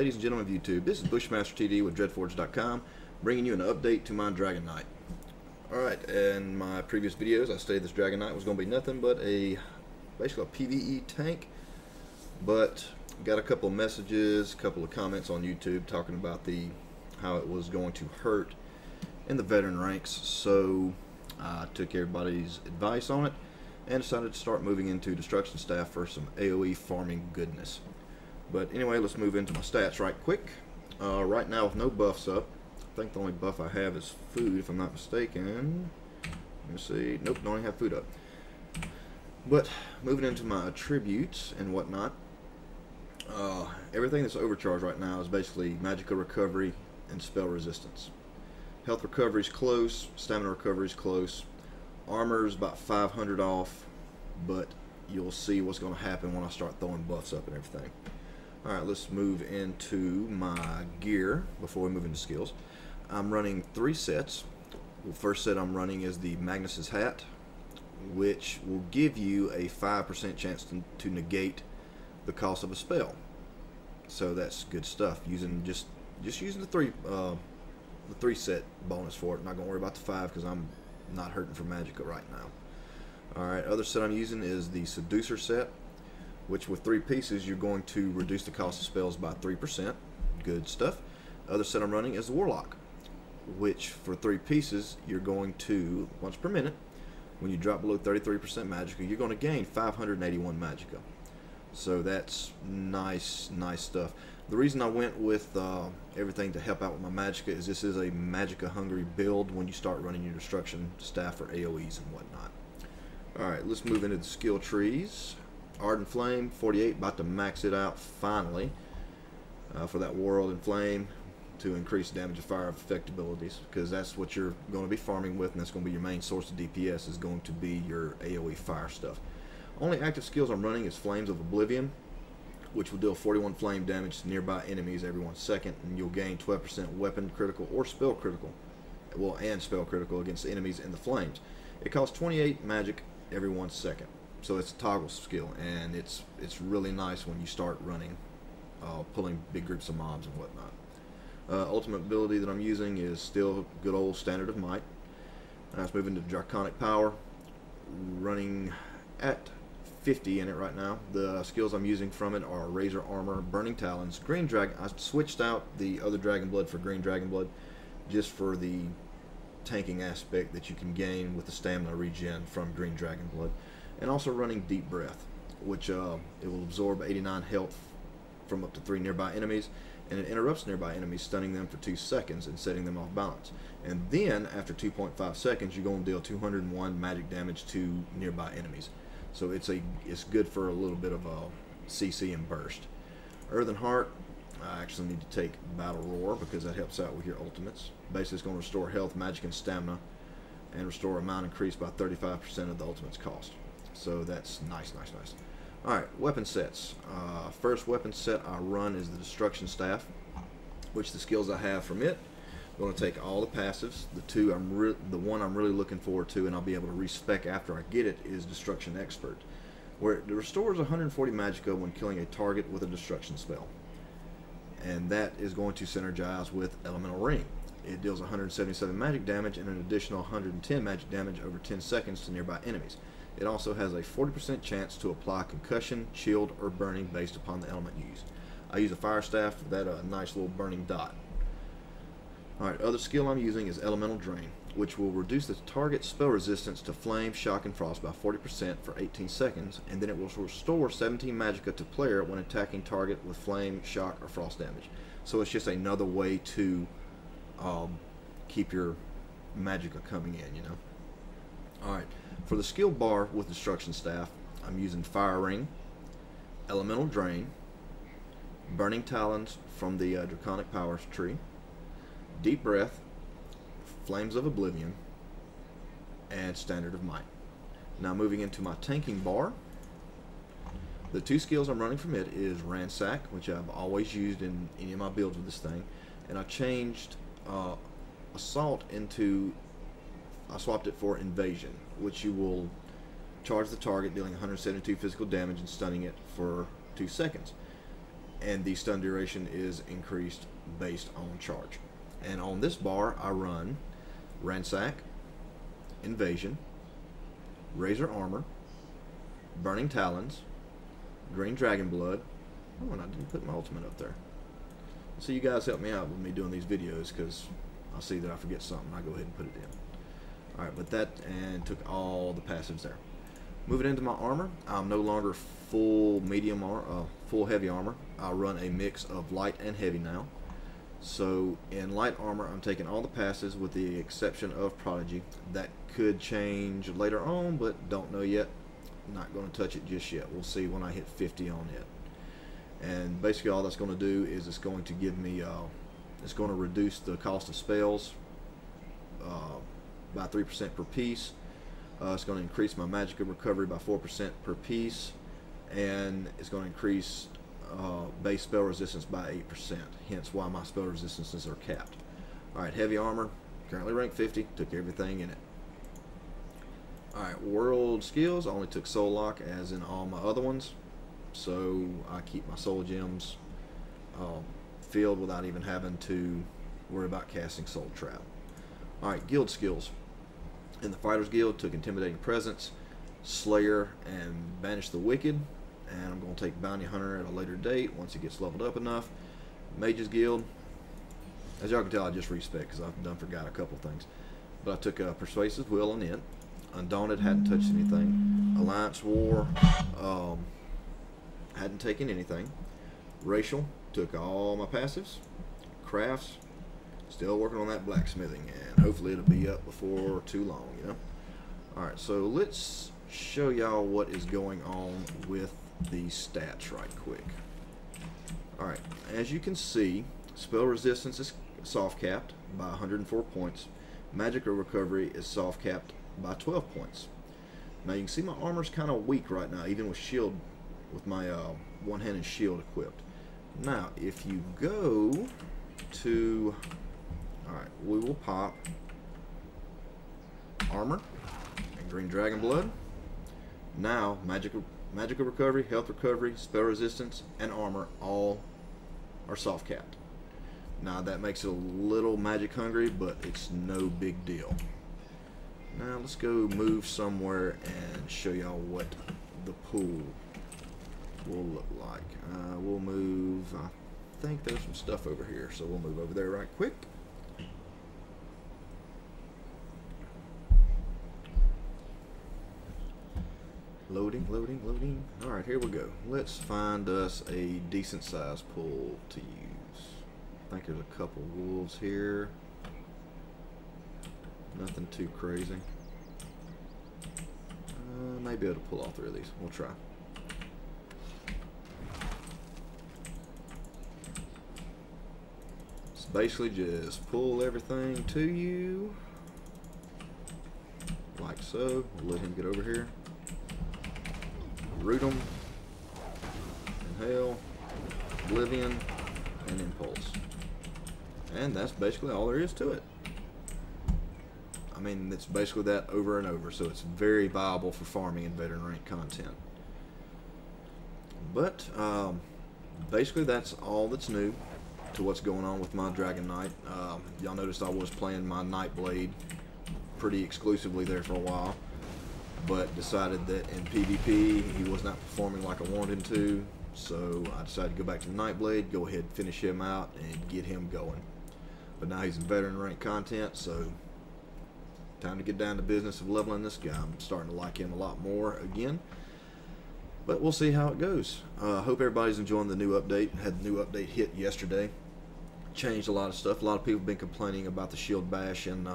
Ladies and gentlemen of YouTube, this is Bushmaster TD with Dreadforge.com, bringing you an update to my Dragon Knight. Alright, in my previous videos I stated this Dragon Knight was going to be nothing but basically a PvE tank, but got a couple of messages, a couple of comments on YouTube talking about how it was going to hurt in the veteran ranks, so I took everybody's advice on it and decided to start moving into destruction staff for some AoE farming goodness. But anyway, let's move into my stats right quick. Right now with no buffs up, I think the only buff I have is food, if I'm not mistaken. Let me see. Nope, don't even have food up. But moving into my attributes and whatnot, everything that's overcharged right now is basically magical recovery and spell resistance. Health recovery is close, stamina recovery is close, armor is about 500 off, but you'll see what's going to happen when I start throwing buffs up and everything. Alright, let's move into my gear before we move into skills. I'm running 3 sets. The first set I'm running is the Magnus's Hat, which will give you a 5% chance to negate the cost of a spell. So that's good stuff. Just using the 3 set bonus for it. I'm not gonna worry about the 5 because I'm not hurting for Magicka right now. Alright, other set I'm using is the Seducer set, which with 3 pieces you're going to reduce the cost of spells by 3%. Good stuff. Other set I'm running is the Warlock, which for 3 pieces you're going to, once per minute, when you drop below 33% Magicka, you're going to gain 581 Magicka. So that's nice stuff. The reason I went with everything to help out with my Magicka is this is a Magicka hungry build when you start running your destruction staff for AoEs and whatnot. Alright, let's move into the skill trees. Ardent Flame, 48, about to max it out finally for that World and Flame to increase damage of fire effect abilities, because that's what you're going to be farming with, and that's going to be your main source of DPS, is going to be your AoE fire stuff. Only active skills I'm running is Flames of Oblivion, which will deal 41 flame damage to nearby enemies every 1 second, and you'll gain 12% weapon critical or spell critical, and spell critical against enemies in the flames. It costs 28 magic every 1 second. So it's a toggle skill, and it's really nice when you start running, pulling big groups of mobs and whatnot. Ultimate ability that I'm using is still good old Standard of Might. Let's move into Draconic Power, running at 50 in it right now. The skills I'm using from it are Razor Armor, Burning Talons, Green Dragon. I switched out the other Dragon Blood for Green Dragon Blood just for the tanking aspect that you can gain with the stamina regen from Green Dragon Blood. And also running Deep Breath, which it will absorb 89 health from up to 3 nearby enemies, and it interrupts nearby enemies, stunning them for 2 seconds and setting them off balance. And then after 2.5 seconds you're going to deal 201 magic damage to nearby enemies. So it's good for a little bit of a CC and burst. Earthen Heart, I actually need to take Battle Roar because that helps out with your ultimates. Basically it's going to restore health, magic, and stamina, and restore amount increased by 35% of the ultimate's cost. So that's nice. Alright, weapon sets. First weapon set I run is the Destruction Staff, which the skills I have from it, I'm going to take all the passives. The one I'm really looking forward to, and I'll be able to respec after I get it, is Destruction Expert, where it restores 140 Magicka when killing a target with a destruction spell. And that is going to synergize with Elemental Ring. It deals 177 magic damage and an additional 110 magic damage over 10 seconds to nearby enemies. It also has a 40% chance to apply concussion, shield, or burning based upon the element used. I use a fire staff for that nice little burning dot. Alright, other skill I'm using is Elemental Drain, which will reduce the target's spell resistance to flame, shock, and frost by 40% for 18 seconds, and then it will restore 17 Magicka to player when attacking target with flame, shock, or frost damage. So it's just another way to keep your Magicka coming in, you know. Alright, for the skill bar with Destruction Staff, I'm using Fire Ring, Elemental Drain, Burning Talons from the Draconic Powers tree, Deep Breath, Flames of Oblivion, and Standard of Might. Now moving into my tanking bar, the 2 skills I'm running from it is Ransack, which I've always used in any of my builds with this thing, and I changed Assault into, I swapped it for Invasion, which you will charge the target, dealing 172 physical damage and stunning it for 2 seconds. and the stun duration is increased based on charge. And on this bar I run Ransack, Invasion, Razor Armor, Burning Talons, Green Dragon Blood. Oh, and I didn't put my ultimate up there. So you guys help me out with me doing these videos, because I see that I forget something, I go ahead and put it in. Alright, but that, and took all the passives there. Moving into my armor, I'm no longer full medium armor, full heavy armor. I run a mix of light and heavy now. So in light armor, I'm taking all the passes with the exception of Prodigy. That could change later on, but don't know yet. Not going to touch it just yet. We'll see when I hit 50 on it. And basically all that's going to do is it's going to give me, it's going to reduce the cost of spells by 3% per piece. It's going to increase my magical recovery by 4% per piece, and it's going to increase base spell resistance by 8%, hence why my spell resistances are capped. Alright, heavy armor, currently rank 50, took everything in it. Alright, world skills, I only took Soul Lock as in all my other ones, so I keep my soul gems filled without even having to worry about casting Soul Trap. Alright, guild skills. In the Fighters Guild, took Intimidating Presence, Slayer, and Banish the Wicked. And I'm going to take Bounty Hunter at a later date once it gets leveled up enough. Mages Guild, as y'all can tell, I just respec because I've done forgot a couple things. But I took Persuasive Will and Int. Undaunted, hadn't touched anything. Alliance War, hadn't taken anything. Racial, took all my passives. Crafts, still working on that blacksmithing, and hopefully it'll be up before too long, you know. Alright, so let's show y'all what is going on with the stats right quick. Alright, as you can see, spell resistance is soft capped by 104 points. Magical recovery is soft capped by 12 points. Now you can see my armor's kind of weak right now, even with shield, with my one-handed shield equipped. Now, if you go to, alright, we will pop armor and Green Dragon Blood. Now, magical recovery, health recovery, spell resistance, and armor all are soft capped. Now that makes it a little magic hungry, but it's no big deal. Now let's go move somewhere and show y'all what the pool will look like. We'll move, I think there's some stuff over here, so we'll move over there right quick. Loading, loading, loading. Alright, here we go. Let's find us a decent sized pool to use. I think there's a couple wolves here. Nothing too crazy. Maybe able to pull all three of these. We'll try. It's basically just pull everything to you. Like so. We'll let him get over here. Root them. Inhale. Oblivion. And Impulse. And that's basically all there is to it. I mean, it's basically that over and over, so it's very viable for farming and veteran rank content. But basically that's all that's new to what's going on with my Dragon Knight. Y'all noticed I was playing my Nightblade pretty exclusively there for a while, but decided that in PvP he was not performing like I wanted him to, so I decided to go back to Nightblade, go ahead and finish him out and get him going. But now he's in veteran rank content, so time to get down to business of leveling this guy. I'm starting to like him a lot more again, but we'll see how it goes. Hope everybody's enjoying the new update. Had the new update hit yesterday. Changed a lot of stuff. A lot of people have been complaining about the shield bash in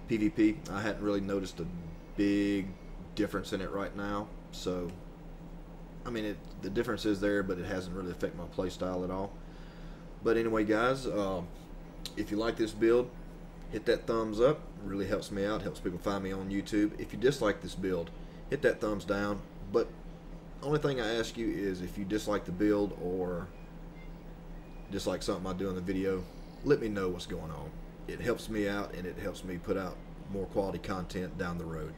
PvP. I hadn't really noticed a big difference in it right now, so I mean the difference is there, but it hasn't really affected my playstyle at all. But anyway guys, if you like this build, hit that thumbs up. It really helps me out, helps people find me on YouTube. If you dislike this build, hit that thumbs down. But only thing I ask you is if you dislike the build or dislike something I do in the video, let me know what's going on. It helps me out and it helps me put out more quality content down the road.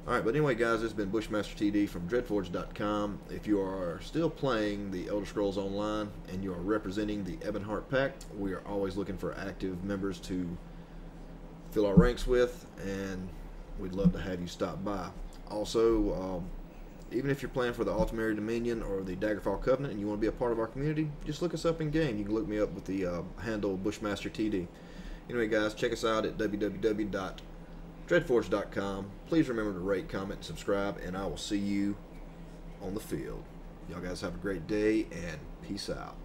Alright, but anyway guys, this has been Bushmaster TD from dreadforge.com. If you are still playing the Elder Scrolls Online and you are representing the Ebonheart Pact, we are always looking for active members to fill our ranks with, and we'd love to have you stop by. Also, even if you're playing for the Ultimary Dominion or the Daggerfall Covenant and you want to be a part of our community, just look us up in game. You can look me up with the handle Bushmaster TD. Anyway guys, check us out at www.dreadforge.com. Please remember to rate, comment, and subscribe, and I will see you on the field. Y'all guys have a great day, and peace out.